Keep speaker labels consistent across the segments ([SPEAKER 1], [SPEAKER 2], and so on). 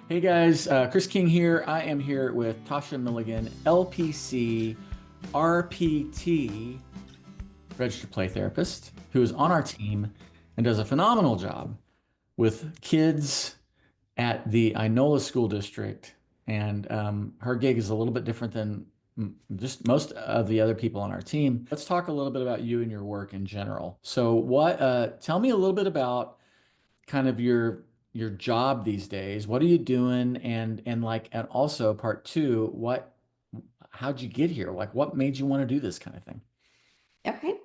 [SPEAKER 1] Hey guys, Chris King here. I am here with Tasha Milligan, LPC, RPT, registered play therapist, who is on our team and does a phenomenal job with kids at the Inola School District. And her gig is a little bit different than just most of the other people on our team. Let's talk a little bit about you and your work in general. So, tell me a little bit about kind of your job these days. What are you doing? And also part two, how'd you get here? Like what made you want to do this kind of thing?
[SPEAKER 2] Okay,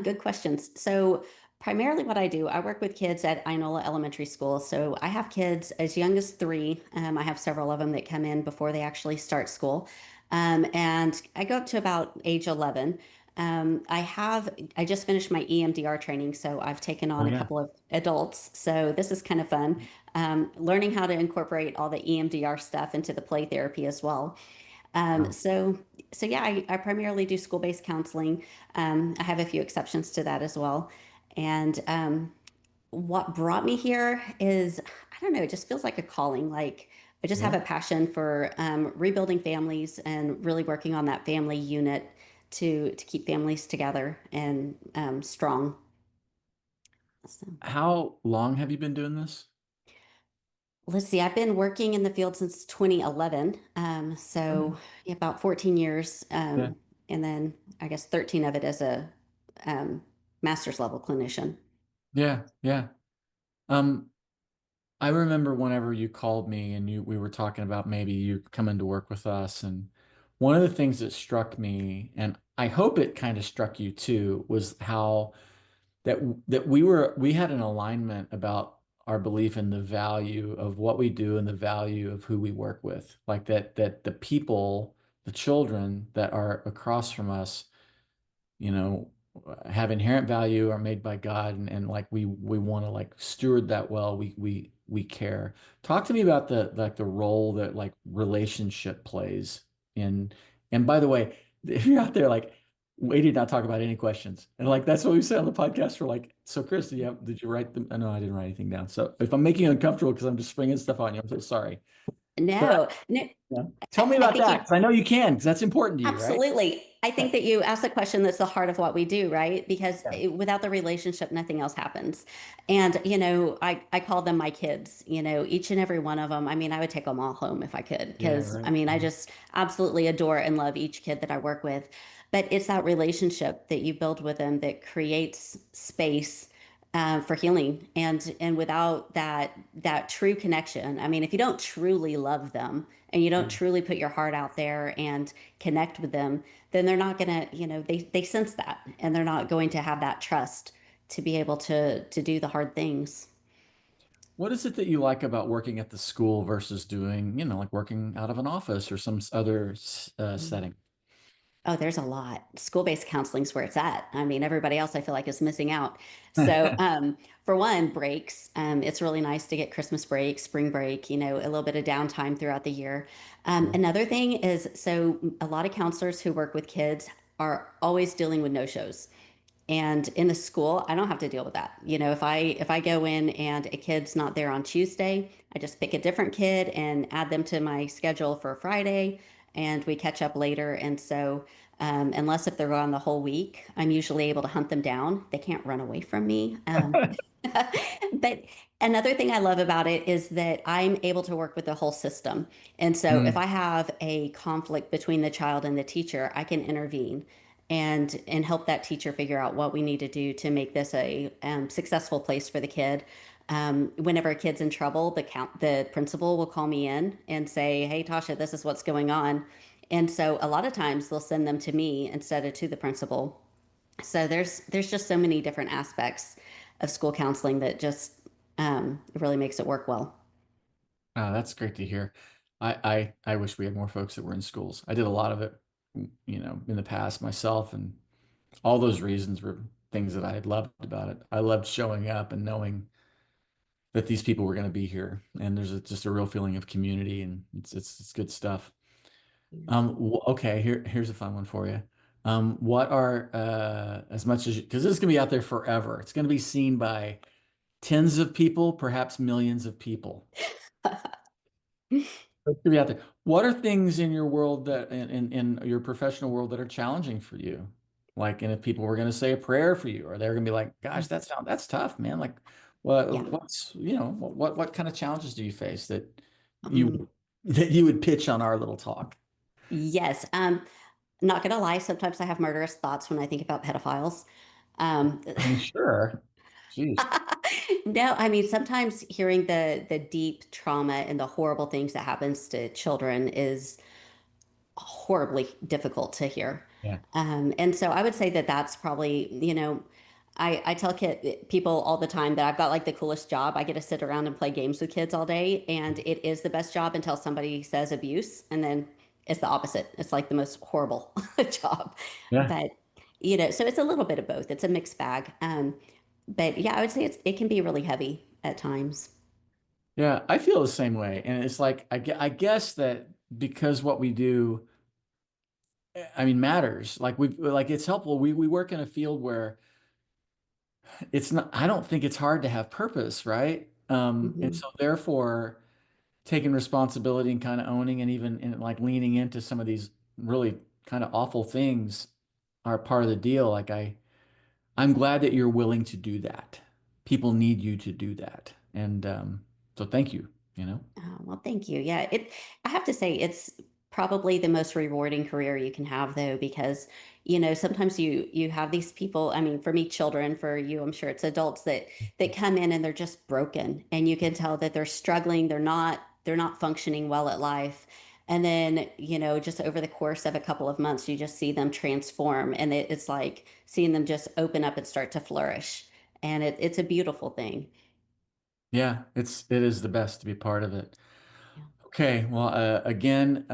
[SPEAKER 2] good questions. So, primarily what I do, I work with kids at Inola Elementary School. So, I have kids as young as 3. I have several of them that come in before they actually start school. And I go up to about age 11. I just finished my EMDR training, so I've taken
[SPEAKER 1] Oh
[SPEAKER 2] on a
[SPEAKER 1] yeah.
[SPEAKER 2] couple of adults. So, this is kind of fun, learning how to incorporate all the EMDR stuff into the play therapy as well. Um,
[SPEAKER 1] Wow.
[SPEAKER 2] so, so yeah, I primarily do school-based counseling. I have a few exceptions to that as well. And what brought me here is, I don't know, it just feels like a calling. Like I just have
[SPEAKER 1] Yeah.
[SPEAKER 2] a passion for rebuilding families and really working on that family unit to keep families together and strong. So,
[SPEAKER 1] How long have you been doing this?
[SPEAKER 2] let's see, I've been working in the field since 2011.
[SPEAKER 1] Okay.
[SPEAKER 2] Yeah, about 14 years.
[SPEAKER 1] Yeah.
[SPEAKER 2] And then I guess 13 of it as a um, master's level clinician.
[SPEAKER 1] Yeah. Yeah. Um, I remember whenever you called me and we were talking about maybe you coming to work with us, and one of the things that struck me, and I hope it kind of struck you too, was how that we had an alignment about our belief in the value of what we do and the value of who we work with. Like that the people, the children that are across from us, you know, have inherent value, are made by God, and like we want to like steward that well. We care. Talk to me about the role that like relationship plays in. And by the way, if you're out there like we did not talk about any questions, and like that's what we said on the podcast. For like, so Chris, did you write them? No, I didn't write anything down. So if I'm making you uncomfortable because I'm just springing stuff on you, I'm so sorry. But
[SPEAKER 2] No, no,
[SPEAKER 1] yeah, tell me
[SPEAKER 2] I
[SPEAKER 1] about
[SPEAKER 2] think
[SPEAKER 1] that
[SPEAKER 2] you
[SPEAKER 1] because I know you can because that's important to you, right?
[SPEAKER 2] absolutely. I
[SPEAKER 1] Yeah.
[SPEAKER 2] think that you asked the question that's the heart of what we do, right? Because
[SPEAKER 1] Yeah.
[SPEAKER 2] without the relationship, nothing else happens. And, I call them my kids, each and every one of them. I mean, I would take them all home if I could,
[SPEAKER 1] Yeah.
[SPEAKER 2] because I
[SPEAKER 1] Right.
[SPEAKER 2] mean, I
[SPEAKER 1] Yeah.
[SPEAKER 2] just absolutely adore and love each kid that I work with. But it's that relationship that you build with them that creates space for healing. And without that true connection, I mean, if you don't truly love them and you don't
[SPEAKER 1] Yeah.
[SPEAKER 2] truly put your heart out there and connect with them, then they're not gonna, they sense that and they're not going to have that trust to be able to do the hard things.
[SPEAKER 1] What is it that you like about working at the school versus doing, like working out of an office or some other setting?
[SPEAKER 2] Oh, there's a lot. School-based counseling is where it's at. I mean, everybody else I feel like is missing out. So, for one, breaks. It's really nice to get Christmas break, spring break, a little bit of downtime throughout the year.
[SPEAKER 1] Yeah.
[SPEAKER 2] Another thing is, so a lot of counselors who work with kids are always dealing with no-shows. And in the school, I don't have to deal with that. If I go in and a kid's not there on Tuesday, I just pick a different kid and add them to my schedule for Friday, and we catch up later. And so, unless if they're gone the whole week, I'm usually able to hunt them down. They can't run away from me. But another thing I love about it is that I'm able to work with the whole system. And so if
[SPEAKER 1] Mm.
[SPEAKER 2] I have a conflict between the child and the teacher, I can intervene and help that teacher figure out what we need to do to make this a successful place for the kid. Whenever a kid's in trouble, the principal will call me in and say, "Hey, Tasha, this is what's going on." And so a lot of times they'll send them to me instead of to the principal. So there's just so many different aspects of school counseling that just really makes it work well.
[SPEAKER 1] That's great to hear. I wish we had more folks that were in schools. I did a lot of it, in the past myself, and all those reasons were things that I had loved about it. I loved showing up and knowing that these people were going to be here, and just a real feeling of community, and it's good stuff. Okay, here's a fun one for you. What are as much as because this is gonna be out there forever. It's gonna be seen by tens of people, perhaps millions of people. Let's be out there. What are things in your world that in your professional world that are challenging for you? Like, and if people were going to say a prayer for you, or they're going to be like, "Gosh, that's tough, man." Like,
[SPEAKER 2] Yeah.
[SPEAKER 1] what's what kind of challenges do you face that you
[SPEAKER 2] Um,
[SPEAKER 1] that you would pitch on our little talk?
[SPEAKER 2] yes. Not gonna lie, sometimes I have murderous thoughts when I think about pedophiles. Um,
[SPEAKER 1] I mean, sure. Jeez.
[SPEAKER 2] no, I mean sometimes hearing the deep trauma and the horrible things that happens to children is horribly difficult to hear.
[SPEAKER 1] Yeah.
[SPEAKER 2] And so I would say that that's probably, I tell people all the time that I've got like the coolest job. I get to sit around and play games with kids all day, and it is the best job until somebody says abuse, and then it's the opposite. It's like the most horrible job.
[SPEAKER 1] Yeah.
[SPEAKER 2] But, so it's a little bit of both. It's a mixed bag. But yeah, I would say it can be really heavy at times.
[SPEAKER 1] Yeah. I feel the same way. And it's like, I guess that because what we do, I mean, matters. Like it's helpful. We work in a field where it's not, I don't think it's hard to have purpose, right? And
[SPEAKER 2] Hmm.
[SPEAKER 1] so therefore taking responsibility and kind of owning and even like leaning into some of these really kind of awful things are part of the deal. I'm glad that you're willing to do that. People need you to do that. And so thank you, you know?
[SPEAKER 2] Oh, well, thank you. Yeah, I have to say it's probably the most rewarding career you can have though, because, sometimes you have these people, I mean, for me, children, for you, I'm sure it's adults that come in and they're just broken and you can tell that they're struggling, they're not functioning well at life. And then, just over the course of a couple of months, you just see them transform and it's like seeing them just open up and start to flourish. And it's a beautiful thing.
[SPEAKER 1] Yeah, it is the best to be part of it.
[SPEAKER 2] Yeah.
[SPEAKER 1] Okay, well, again,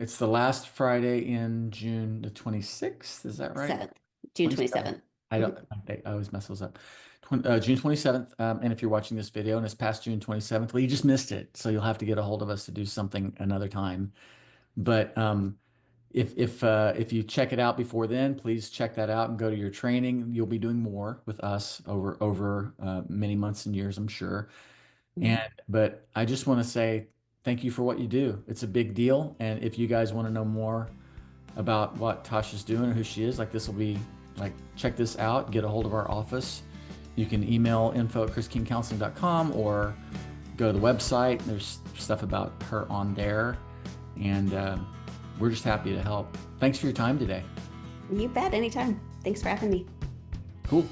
[SPEAKER 1] it's the last Friday in June the 26th. Is that right?
[SPEAKER 2] 7th, June
[SPEAKER 1] 27th.
[SPEAKER 2] 27th.
[SPEAKER 1] I don't. I always mess those up. June 27th. And if you're watching this video and it's past June 27th, well, you just missed it. So you'll have to get a hold of us to do something another time. But if you check it out before then, please check that out and go to your training. You'll be doing more with us over many months and years, I'm sure.
[SPEAKER 2] Mhm.
[SPEAKER 1] But I just want to say thank you for what you do. It's a big deal. And if you guys want to know more about what Tasha's doing or who she is, like this will be like, check this out, get a hold of our office. You can email info@chriskingcounseling.com or go to the website. There's stuff about her on there. And we're just happy to help. Thanks for your time today.
[SPEAKER 2] You bet anytime. Thanks for having me.
[SPEAKER 1] Cool.